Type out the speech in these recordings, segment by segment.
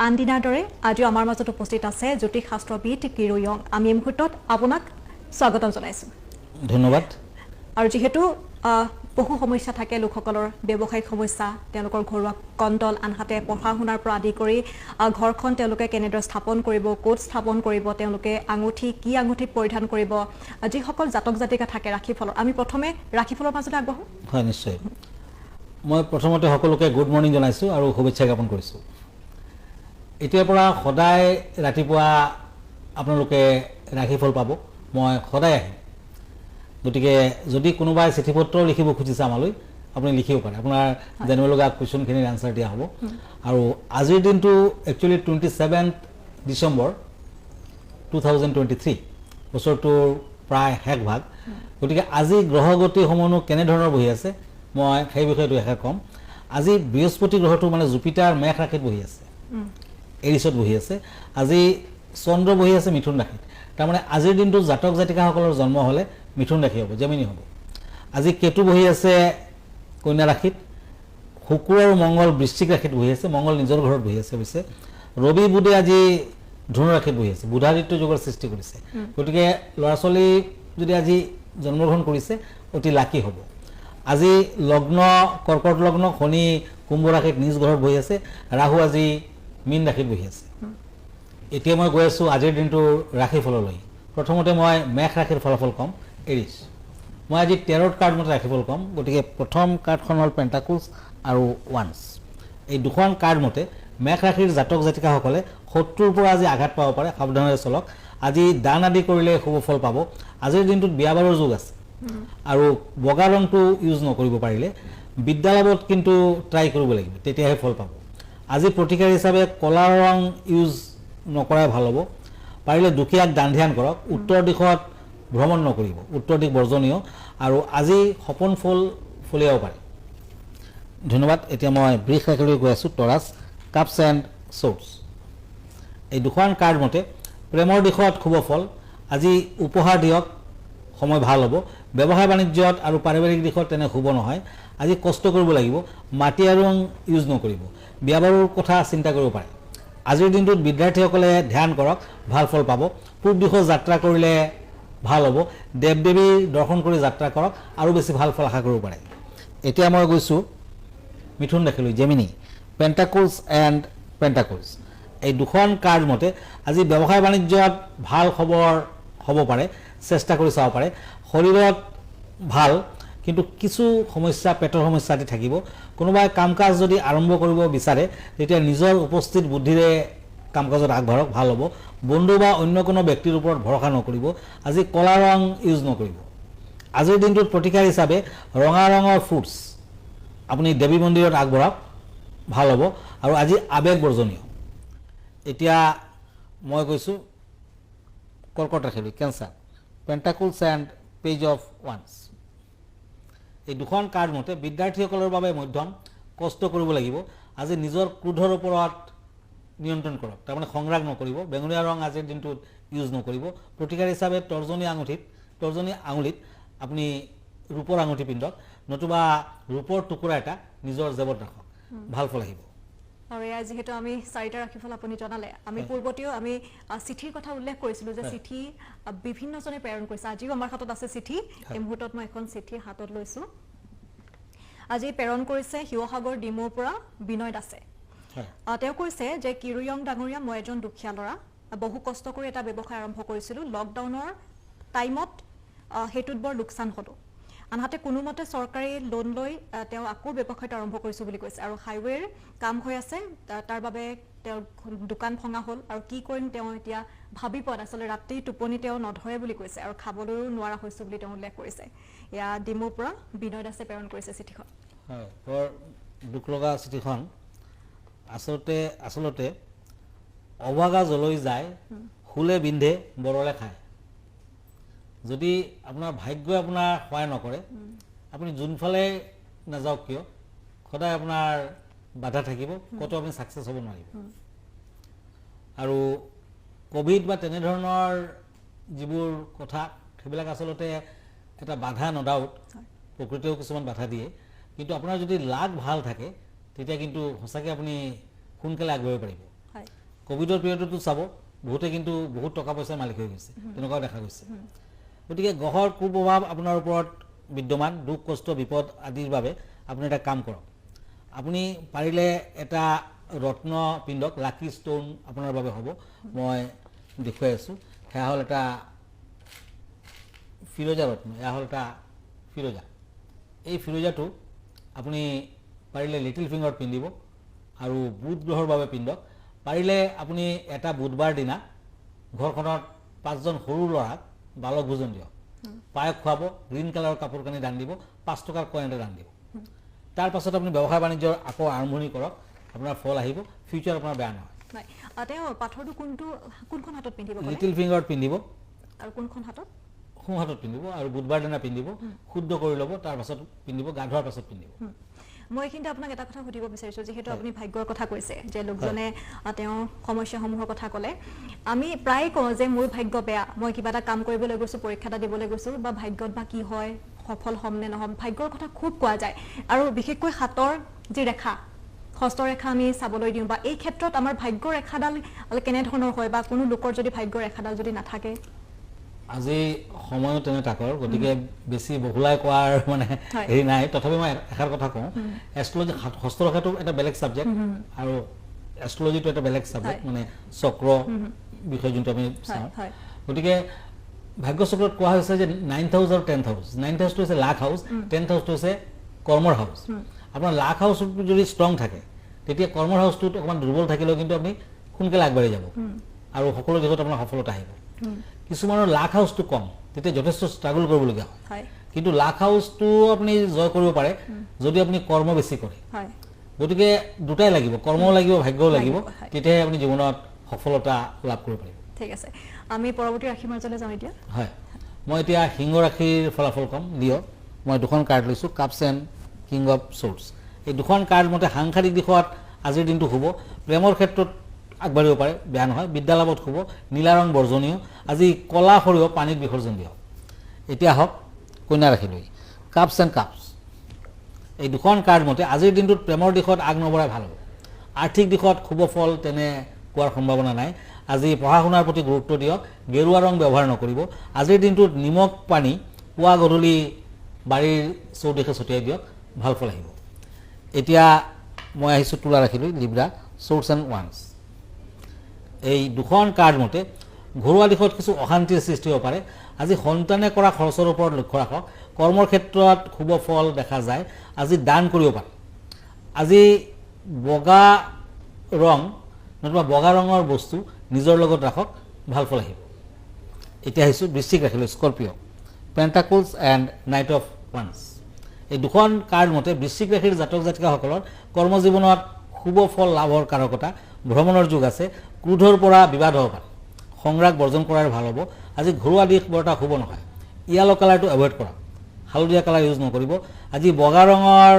আনদিনাৰ দৰে আজিও আমাৰ মাজত উপস্থিত আছে জ্যোতিষ শাস্ত্ৰবিদ কিৰো ইয়ং আমি এই মুহূৰ্তত আপোনাক স্বাগতম জনাইছো ধন্যবাদ আৰু যেহেতু বহু সমস্যা থাকে লোকসকলৰ ব্যৱসায়িক সমস্যা তেওঁলোকৰ ঘৰুৱা কণ্টল আনহাতে পঢ়া শুনাৰ পৰা আদি কৰি ঘৰখন তেওঁলোকে কেনেদৰে স্থাপন কৰিব ক'ত স্থাপন কৰিব তেওঁলোকে আঙুঠি কি আঙুঠিত পৰিধান কৰিব যিসকল জাতক জাতিকা থাকে ৰাশিফলৰ আমি প্ৰথমে ৰাশিফলৰ মাজতে আগবঢ়ো হয় নিশ্চয় মই প্ৰথমতে সকলোকে গুড মৰ্নিং জনাইছো আৰু শুভেচ্ছা জ্ঞাপন কৰিছো এতিয়াৰ পৰা সদায় ৰাতিপুৱা আপোনালোকে ৰাশিফল পাব মই সদায় আহিম গতিকে যদি কোনোবাই চিঠিপত্ৰ লিখিব খুজিছে আমালৈ আপুনি লিখিব পাৰে আপোনাৰ জানিব লগা কুৱেশ্যনখিনিৰ আনচাৰ দিয়া হ'ব আৰু আজিৰ দিনটো একচুৱেলি 27 ডিচেম্বৰ 2023 বছৰটোৰ প্ৰায় শেষ ভাগ গতিকে আজি গ্ৰহগতিসমূহনো কেনেধৰণৰ বহি আছে মই সেই বিষয়ে দুআষাৰ ক'ম আজি বৃহস্পতি গ্ৰহটো মানে জুপিটাৰ মেঘ ৰাশিত বহি আছে এৰিছত বহি আছে আজি চন্দ্ৰ বহি আছে মিথুন ৰাশিত তাৰমানে আজিৰ দিনটো জাতক জাতিকাসকলৰ জন্ম হ'লে মিথুন ৰাশি হ'ব জেমিনি হ'ব আজি কেতু বহি আছে কন্যা ৰাশিত শুক্ৰ আৰু মংগল বৃশ্চিক ৰাশিত বহি আছে মংগল নিজৰ ঘৰত বহি আছে পিছে ৰবি বুধে আজি ধনু ৰাশিত বহি আছে বুধাদিত্য যোগৰ সৃষ্টি কৰিছে গতিকে ল'ৰা ছোৱালী যদি আজি জন্মগ্ৰহণ কৰিছে অতি লাকি হ'ব আজি লগ্ন কৰ্কট লগ্ন শনি কুম্ভ ৰাশিত নিজ ঘৰত বহি আছে ৰাহু আজি মীন ৰাশিত বহি আছে এতিয়া মই গৈ আছোঁ আজিৰ দিনটোৰ ৰাশিফললৈ প্ৰথমতে মই মেঘ ৰাশিৰ ফলাফল ক'ম এৰিছ মই আজি 13 কাৰ্ড মতে ৰাশিফল ক'ম গতিকে প্ৰথম কাৰ্ডখন হ'ল পেণ্টাকুলছ আৰু ওৱান্স এই দুখন কাৰ্ড মতে মেঘ ৰাশিৰ জাতক জাতিকাসকলে শত্ৰুৰ পৰা আজি আঘাত পাব পাৰে সাৱধানেৰে চলক আজি দান আদি কৰিলে শুভ ফল পাব আজিৰ দিনটোত বিয়া বাৰৰ যোগ আছে আৰু বগা ৰংটো ইউজ নকৰিব পাৰিলে বিদ্যালয়ত কিন্তু ট্ৰাই কৰিব লাগিব তেতিয়াহে ফল পাব আজি প্ৰতিকাৰ হিচাপে কলা ৰং ইউজ নকৰাই ভাল হ'ব পাৰিলে দুখীয়াক দান ধ্যান কৰক উত্তৰ দিশত ভ্ৰমণ নকৰিব উত্তৰ দিশ বৰ্জনীয় আৰু আজি সপোন ফল ফলিয়াব পাৰে ধন্যবাদ এতিয়া মই বৃষ ৰাশিলৈ গৈ আছোঁ টৰাছ কাপছ এণ্ড শ্বৰ্টছ এই দুখন কাৰ্ড মতে প্ৰেমৰ দিশত শুভ ফল আজি উপহাৰ দিয়ক সময় ভাল হ'ব ব্যৱসায় বাণিজ্যত আৰু পাৰিবাৰিক দিশত তেনে শুভ নহয় আজি কষ্ট কৰিব লাগিব মাটি আৰু ইউজ নকৰিব বিয়া বাৰুৰ কথা চিন্তা কৰিব পাৰে আজিৰ দিনটোত বিদ্যাৰ্থীসকলে ধ্যান কৰক ভাল ফল পাব পূব দিশত যাত্ৰা কৰিলে ভাল হ'ব দেৱ দেৱীৰ দৰ্শন কৰি যাত্ৰা কৰক আৰু বেছি ভাল ফল আশা কৰিব পাৰে এতিয়া মই গৈছোঁ মিথুন ৰাশিলৈ জেমিনি পেণ্টাকুলছ এণ্ড পেণ্টাকুলছ এই দুখন কাৰ্ড মতে আজি ব্যৱসায় বাণিজ্যত ভাল খবৰ হ'ব পাৰে চেষ্টা কৰি চাব পাৰে শৰীৰত ভাল কিন্তু কিছু সমস্যা পেটৰ সমস্যা আদি থাকিব কোনোবাই কাম কাজ যদি আৰম্ভ কৰিব বিচাৰে তেতিয়া নিজৰ উপস্থিত বুদ্ধিৰে কাম কাজত আগবাঢ়ক ভাল হ'ব বন্ধু বা অন্য কোনো ব্যক্তিৰ ওপৰত ভৰসা নকৰিব আজি কলা ৰং ইউজ নকৰিব আজিৰ দিনটোত প্ৰতিকাৰ হিচাপে ৰঙা ৰঙৰ ফ্ৰুটছ আপুনি দেৱী মন্দিৰত আগবঢ়াওক ভাল হ'ব আৰু আজি আৱেগ বৰ্জনীয় এতিয়া মই গৈছোঁ কৰ্কট ৰাশিলৈ Cancer pentacles and page of ওৱান্স এই দুখন কাৰ্ড মতে বিদ্যাৰ্থীসকলৰ বাবে মধ্যম কষ্ট কৰিব লাগিব আজি নিজৰ ক্ৰোধৰ ওপৰত নিয়ন্ত্ৰণ কৰক তাৰমানে সংৰাগ নকৰিব বেঙুনীয়া ৰং আজিৰ দিনটোত ইউজ নকৰিব প্ৰতিকাৰ হিচাপে তৰ্জনী আঙুলিত আপুনি ৰূপৰ আঙুঠি পিন্ধক নতুবা ৰূপৰ টুকুৰা এটা নিজৰ জেবত ৰাখক ভাল ফল আহিব আৰু এয়া যিহেতু আমি চাৰিটা ৰাশিফল আপুনি জনালে আমি পূৰ্বতেও আমি চিঠিৰ কথা উল্লেখ কৰিছিলোঁ যে চিঠি বিভিন্নজনে প্ৰেৰণ কৰিছে আজিও আমাৰ হাতত আছে চিঠি এই মুহূৰ্তত মই এখন চিঠি হাতত লৈছোঁ আজি প্ৰেৰণ কৰিছে শিৱসাগৰ ডিমৌৰ পৰা বিনয় দাসে তেওঁ কৈছে যে কিৰো ইয়ং ডাঙৰীয়া মই এজন দুখীয়া ল'ৰা বহু কষ্ট কৰি এটা ব্যৱসায় আৰম্ভ কৰিছিলোঁ লকডাউনৰ টাইমত সেইটোত বৰ লোকচান হ'লোঁ আনহাতে কোনোমতে চৰকাৰী লোন লৈ তেওঁ আকৌ ব্যৱসায়টো আৰম্ভ কৰিছোঁ বুলি কৈছে আৰু হাইৱেৰ কাম হৈ আছে তাৰ বাবে তেওঁ দোকান ভঙা হ'ল আৰু কি কৰিম তেওঁ এতিয়া ভাবি পোৱা নাই আচলতে ৰাতি টোপনি তেওঁ নধৰে বুলি কৈছে আৰু খাবলৈও নোৱাৰা হৈছোঁ বুলি তেওঁ উল্লেখ কৰিছে এয়া ডিমৌৰ পৰা বিনয় দাসে প্ৰেৰণ কৰিছে চিঠিখন হয় বৰ দুখ লগা চিঠিখন আচলতে অভাগা জলৈ যায় শুলে বিন্ধে বৰলে খায় যদি আপোনাৰ ভাগ্যই আপোনাৰ সহায় নকৰে আপুনি যোনফালে নাযাওক কিয় সদায় আপোনাৰ বাধা থাকিব কতো আপুনি ছাকচেছ হ'ব নোৱাৰিব আৰু কোভিড বা তেনেধৰণৰ যিবোৰ কথা সেইবিলাক আচলতে এটা বাধা নডাউট প্ৰকৃতিয়েও কিছুমান বাধা দিয়ে কিন্তু আপোনাৰ যদি লাক ভাল থাকে তেতিয়া কিন্তু সঁচাকৈ আপুনি সোনকালে আগবাঢ়িব পাৰিব কোভিডৰ পিৰিয়ডতো চাব বহুতে কিন্তু বহুত টকা পইচাৰ মালিক হৈ গৈছে তেনেকুৱাও দেখা গৈছে গতিকে গ্ৰহৰ কুপ্ৰভাৱ আপোনাৰ ওপৰত বিদ্যমান দুখ কষ্ট বিপদ আদিৰ বাবে আপুনি এটা কাম কৰক আপুনি পাৰিলে এটা ৰত্ন পিণ্ডক লাকি ষ্টোন আপোনাৰ বাবে হ'ব মই দেখুৱাই আছোঁ সেয়া হ'ল এটা ফিৰোজা ৰত্ন এয়া হ'ল এটা ফিৰোজা এই ফিৰোজাটো আপুনি পাৰিলে লিটিল ফিংগাৰত পিন্ধিব আৰু বুধ গ্ৰহৰ বাবে পিন্ধক পাৰিলে আপুনি এটা বুধবাৰ দিনা ঘৰখনত 5জন সৰু ল'ৰাক বালক ভোজন দিয়ক পায়স খুৱাব গ্ৰীণ কালাৰৰ কাপোৰ কানি দান দিব 5 টকাৰ কইন এটা দান দিব তাৰ পাছত আপুনি ব্যৱসায় বাণিজ্যৰ আকৌ আৰম্ভণি কৰক আপোনাৰ ফল আহিব ফিউচাৰ আপোনাৰ বেয়া নহয় নাই তেওঁ পাথৰটো কোনখন হাতত পিন্ধিব লিটিল ফিংগাৰত পিন্ধিব আৰু কোনখন হাতত সোঁ হাতত পিন্ধিব আৰু বুধবাৰ দিনা পিন্ধিব শুদ্ধ কৰি ল'ব তাৰ পাছত পিন্ধিব গা ধোৱাৰ পাছত পিন্ধিব মই কিন্তু আপোনাক এটা কথা সুধিব বিচাৰিছোঁ যিহেতু আপুনি ভাগ্যৰ কথা কৈছে যে লোকজনে তেওঁ সমস্যাসমূহৰ কথা ক'লে আমি প্ৰায় কওঁ যে মোৰ ভাগ্য বেয়া মই কিবা এটা কাম কৰিবলৈ গৈছোঁ পৰীক্ষা এটা দিবলৈ গৈছোঁ বা ভাগ্যত বা কি হয় সফল হ'ম নে নহ'ম ভাগ্যৰ কথা খুব কোৱা যায় আৰু বিশেষকৈ হাতৰ যি ৰেখা হস্তৰেখা আমি চাবলৈ দিওঁ বা এই ক্ষেত্ৰত আমাৰ ভাগ্য ৰেখাডাল কেনেধৰণৰ হয় বা কোনো লোকৰ যদি ভাগ্য ৰেখাডাল যদি নাথাকে আজি সময়ো তেনে তাকৰ গতিকে বেছি বহুলাই কোৱাৰ মানে হেৰি নাই তথাপি মই এষাৰ কথা কওঁ এষ্ট্ৰলজি হস্তৰেখাটো এটা বেলেগ ছাবজেক্ট আৰু এষ্ট্ৰলজিটো এটা বেলেগ ছাবজেক্ট মানে চক্ৰ বিষয় যোনটো আমি চাওঁ গতিকে ভাগ্য চক্ৰত কোৱা হৈছে যে 9th হাউচ আৰু 10th হাউচ 9th হাউচটো হৈছে লাক হাউচ 10th হাউচটো হৈছে কৰ্মৰ হাউচ আপোনাৰ লাক হাউচটো যদি ষ্ট্ৰং থাকে তেতিয়া কৰ্মৰ হাউচটোত অকণমান দুৰ্বল থাকিলেও কিন্তু আপুনি সোনকালে আগবাঢ়ি যাব আৰু সকলো দিশত আপোনাৰ সফলতা আহিব কিছুমানৰ লাক হাউচটো কম তেতিয়া যথেষ্ট ষ্ট্ৰাগল কৰিবলগীয়া হয় কিন্তু লাক হাউচটো আপুনি জয় কৰিব পাৰে যদি আপুনি কৰ্ম বেছি কৰে গতিকে দুটাই লাগিব কৰ্মও লাগিব ভাগ্যও লাগিব তেতিয়াহে আপুনি জীৱনত সফলতা লাভ কৰিব পাৰিব ঠিক আছে আমি পৰৱৰ্তী ৰাশি মাৰ্জলৈ যাওঁ এতিয়া হয় মই এতিয়া সিংহ ৰাশিৰ ফলাফল ক'ম লিঅ' মই দুখন কাৰ্ড লৈছোঁ cups and king of shorts এই দুখন কাৰ্ড মতে সাংসাৰিক দিশত আজিৰ দিনটো শুভ প্ৰেমৰ ক্ষেত্ৰত আগবাঢ়িব পাৰে বেয়া নহয় বিদ্যালাভত শুভ নীলা ৰং বৰ্জনীয় আজি কলা সৰিয়হ পানীত বিসৰ্জন দিয়ক এতিয়া হওক কন্যা ৰাশিলৈ কাপছ এণ্ড কাপছ এই দুখন কাৰ্ড মতে আজিৰ দিনটোত প্ৰেমৰ দিশত আগ নবঢ়াই ভাল হ'ব আৰ্থিক দিশত শুভ ফল তেনে পোৱাৰ সম্ভাৱনা নাই আজি পঢ়া শুনাৰ প্ৰতি গুৰুত্ব দিয়ক গেৰুৱা ৰং ব্যৱহাৰ নকৰিব আজিৰ দিনটোত নিমখ পানী পুৱা গধূলি বাৰীৰ চৌদিশে ছটিয়াই দিয়ক ভাল ফল আহিব এতিয়া মই আহিছোঁ তুলা ৰাশিলৈ লিব্ৰা শ্বৰ্টছ এণ্ড ওৱান্স এই দুখন কাৰ্ড মতে ঘৰুৱা দিশত কিছু অশান্তিৰ সৃষ্টি হ'ব পাৰে আজি সন্তানে কৰা খৰচৰ ওপৰত লক্ষ্য ৰাখক কৰ্মৰ ক্ষেত্ৰত শুভ ফল দেখা যায় আজি দান কৰিব পাৰে আজি বগা ৰং নতুবা বগা ৰঙৰ বস্তু নিজৰ লগত ৰাখক ভাল ফল আহিব এতিয়া আহিছোঁ বৃশ্চিক ৰাশিলৈ Scorpio' pentacles and knight of ওৱান্স এই দুখন কাৰ্ড মতে বৃশ্চিক ৰাশিৰ জাতক জাতিকাসকলৰ কৰ্মজীৱনত শুভ ফল লাভৰ কাৰকতা ভ্ৰমণৰ যুগ আছে ক্ৰোধৰ পৰা বিবাদ হ'ব পাৰে সংৰাগ বৰ্জন কৰাৰ ভাল হ'ব আজি ঘৰুৱা দিশ বৰ এটা শুভ নহয় য়েলো কালাৰটো এভইড কৰক হালধীয়া কালাৰ ইউজ নকৰিব আজি বগা ৰঙৰ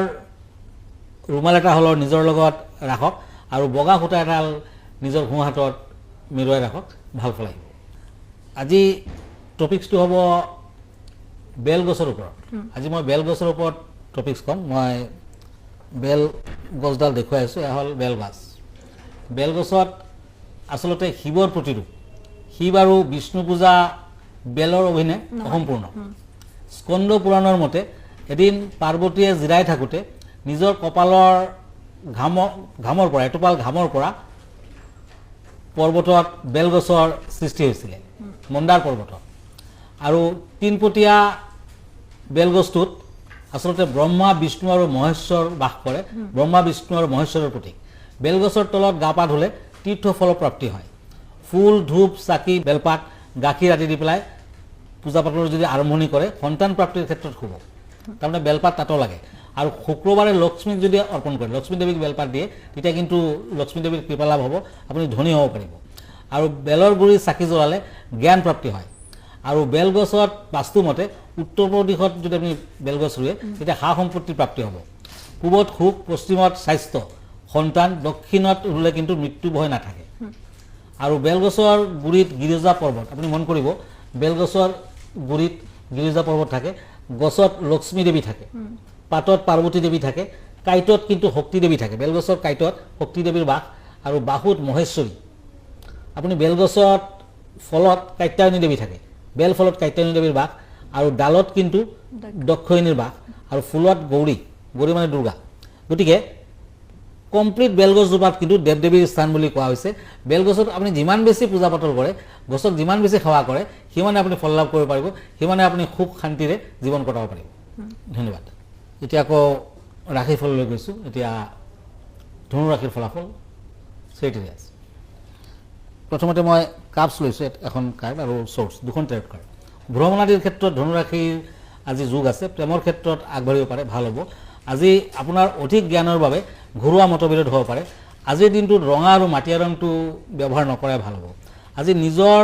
ৰুমাল এটা হ'লেও নিজৰ লগত ৰাখক আৰু বগা সূতা এডাল নিজৰ সোঁ হাতত মেৰুৱাই ৰাখক ভাল ফল আহিব আজি টপিক্সটো হ'ব বেলগছৰ ওপৰত আজি মই বেলগছৰ ওপৰত টপিক্স ক'ম মই বেল গছডাল দেখুৱাই আছোঁ এয়া হ'ল বেলগছ বেলগছত আচলতে শিৱৰ প্ৰতিৰূপ শিৱ আৰু বিষ্ণু পূজা বেলৰ অভিনয় অসম্পূৰ্ণ স্কন্দ পুৰাণৰ মতে এদিন পাৰ্বতীয়ে জিৰাই থাকোঁতে নিজৰ কপালৰ ঘামৰ পৰা এটোপাল ঘামৰ পৰা পৰ্বতত বেলগছৰ সৃষ্টি হৈছিলে মন্দাৰ পৰ্বতত আৰু তিনপটীয়া বেলগছটোত আচলতে ব্ৰহ্মা বিষ্ণু আৰু মহেশ্বৰ বাস কৰে ব্ৰহ্মা বিষ্ণু আৰু মহেশ্বৰৰ প্ৰতীক বেলগছৰ তলত গা পা ধুলে তীৰ্থফল প্ৰাপ্তি হয় ফুল ধূপ চাকি বেলপাত গাখীৰ আদি দি পেলাই পূজা পাতলৰ যদি আৰম্ভণি কৰে সন্তান প্ৰাপ্তিৰ ক্ষেত্ৰত শুভ তাৰমানে বেলপাত তাতো লাগে আৰু শুক্ৰবাৰে লক্ষ্মীক যদি অৰ্পণ কৰে লক্ষ্মী দেৱীক বেলপাত দিয়ে তেতিয়া কিন্তু লক্ষ্মী দেৱীৰ কৃপা লাভ হ'ব আপুনি ধনী হ'ব পাৰিব আৰু বেলৰ গুৰি চাকি জ্বলালে জ্ঞান প্ৰাপ্তি হয় আৰু বেলগছত বাস্তু মতে উত্তৰ দিশত যদি আপুনি বেলগছ ৰুৱে তেতিয়া সা সম্পত্তিৰ প্ৰাপ্তি হ'ব পূবত সুখ পশ্চিমত স্বাস্থ্য সন্তান দক্ষিণত ৰুলে কিন্তু মৃত্যু ভয় নাথাকে আৰু বেলগছৰ গুৰিত গিৰিজা পৰ্বত আপুনি মন কৰিব বেলগছৰ গুৰিত গিৰিজা পৰ্বত থাকে গছত লক্ষ্মী দেৱী থাকে পাতত পাৰ্বতী দেৱী থাকে কাইটত কিন্তু শক্তি দেৱী থাকে বেলগছৰ কাইটত শক্তি দেৱীৰ বাস আৰু বাহুত মহেশ্বৰী আপুনি বেলগছত ফলত কাত্যায়নী দেৱী থাকে, বেল ফলত কাত্যায়নী দেৱীৰ বাস, আৰু ডালত কিন্তু দক্ষিণীৰ বাস, আৰু ফুলত গৌৰী, গৌৰী মানে দুৰ্গা। গতিকে কমপ্লিট বেলগছজোপাত কিন্তু দেৱ দেৱীৰ স্থান বুলি কোৱা হৈছে। বেলগছত আপুনি যিমান বেছি পূজা পাতল কৰে, গছক যিমান বেছি সেৱা কৰে, সিমানে আপুনি ফল লাভ কৰিব পাৰিব, সিমানে আপুনি সুখ শান্তিৰে জীৱন কটাব পাৰিব। ধন্যবাদ। এতিয়া আকৌ ৰাশি ফললৈ গৈছোঁ। এতিয়া ধনু ৰাশিৰ ফলাফল চেৰিটেৰিয়াছ। প্ৰথমতে মই কাপছ লৈছোঁ এখন কাৰ্ড আৰু চ'ৰ্চ, দুখন ট্ৰেড কাৰ্ড। ভ্ৰমণাদিৰ ক্ষেত্ৰত ধনুৰাশিৰ আজি যোগ আছে, প্ৰেমৰ ক্ষেত্ৰত আগবাঢ়িব পাৰে, ভাল হ'ব। আজি আপোনাৰ অধিক জ্ঞানৰ বাবে ঘৰুৱা মতবিৰোধ হ'ব পাৰে। আজিৰ দিনটোত ৰঙা আৰু মাটিয়া ৰংটো ব্যৱহাৰ নকৰাই ভাল হ'ব। আজি নিজৰ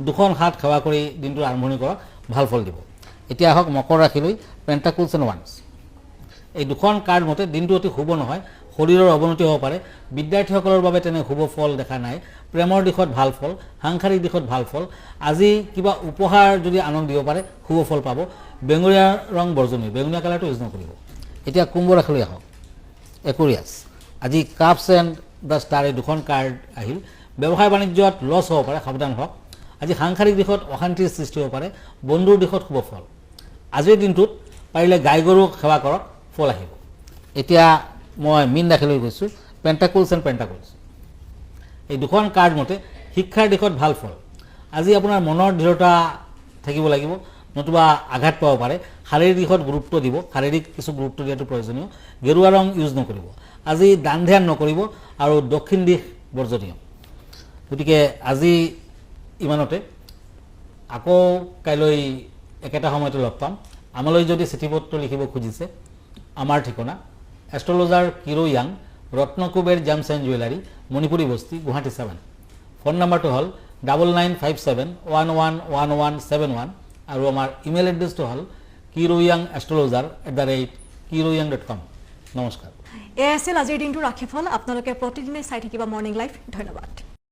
দুখন হাত সেৱা কৰি দিনটোৰ আৰম্ভণি কৰক, ভাল ফল দিব। এতিয়া আহক মকৰ ৰাশিলৈ, পেণ্টাকুলছ এণ্ড ওৱান্স। এই দুখন কাৰ্ড মতে দিনটো অতি শুভ নহয়, শৰীৰৰ অৱনতি হ'ব পাৰে। বিদ্যাৰ্থীসকলৰ বাবে তেনে শুভ ফল দেখা নাই। প্ৰেমৰ দিশত ভাল ফল, সাংসাৰিক দিশত ভাল ফল। আজি কিবা উপহাৰ যদি আনক দিব পাৰে, শুভ ফল পাব। বেঙুনীয়া ৰং বৰ্জনীয়, বেঙুনীয়া কালাৰটো ইউজ নকৰিব। এতিয়া কুম্ভ ৰাশিলৈ আহক, একুৰিয়াছ। আজি কাপছ এণ্ড দ্য ষ্টাৰ এই দুখন কাৰ্ড আহিল। ব্যৱসায় বাণিজ্যত লছ হ'ব পাৰে, সাৱধান হওক। আজি সাংসাৰিক দিশত অশান্তিৰ সৃষ্টি হ'ব পাৰে, বন্ধুৰ দিশত শুভ ফল। আজিৰ দিনটোত পাৰিলে গাই গৰুক সেৱা কৰক, ফল আহিব। এতিয়া মই মীন ৰাশিলৈ গৈছোঁ, পেণ্টাকুলছ এণ্ড পেণ্টাকুলছ। এই দুখন কাৰ্ড মতে শিক্ষাৰ দিশত ভাল ফল। আজি আপোনাৰ মনৰ দৃঢ়তা থাকিব লাগিব, নতুবা আঘাত পাব পাৰে। শাৰীৰিক দিশত গুৰুত্ব দিব, শাৰীৰিক কিছু গুৰুত্ব দিয়াটো প্ৰয়োজনীয়। গেৰুৱা ৰং ইউজ নকৰিব। আজি দান ধ্যান নকৰিব, আৰু দক্ষিণ দিশ বৰ্জনীয়। গতিকে আজি ইমানতে, আকৌ কাইলৈ একেটা সময়তে লগ পাম। আমালৈ যদি চিঠি পত্ৰ লিখিব খুজিছে, আমাৰ ঠিকনা এষ্ট্ৰলজাৰ কিৰো য়াং, Ratnakuber gems and jewellery, Manipuri Basti, Guwahati 7। Phone নম্বৰটো হ'ল 9957111171, আৰু আমাৰ ইমেইল এড্ৰেছটো হ'ল kiroyangastrologer@kiroyang.com। নমস্কাৰ। এয়া আছিল আজিৰ দিনটোৰ ৰাশিফল। আপোনালোকে প্ৰতিদিনে চাই থাকিব মৰ্ণিং লাইভ। ধন্যবাদ।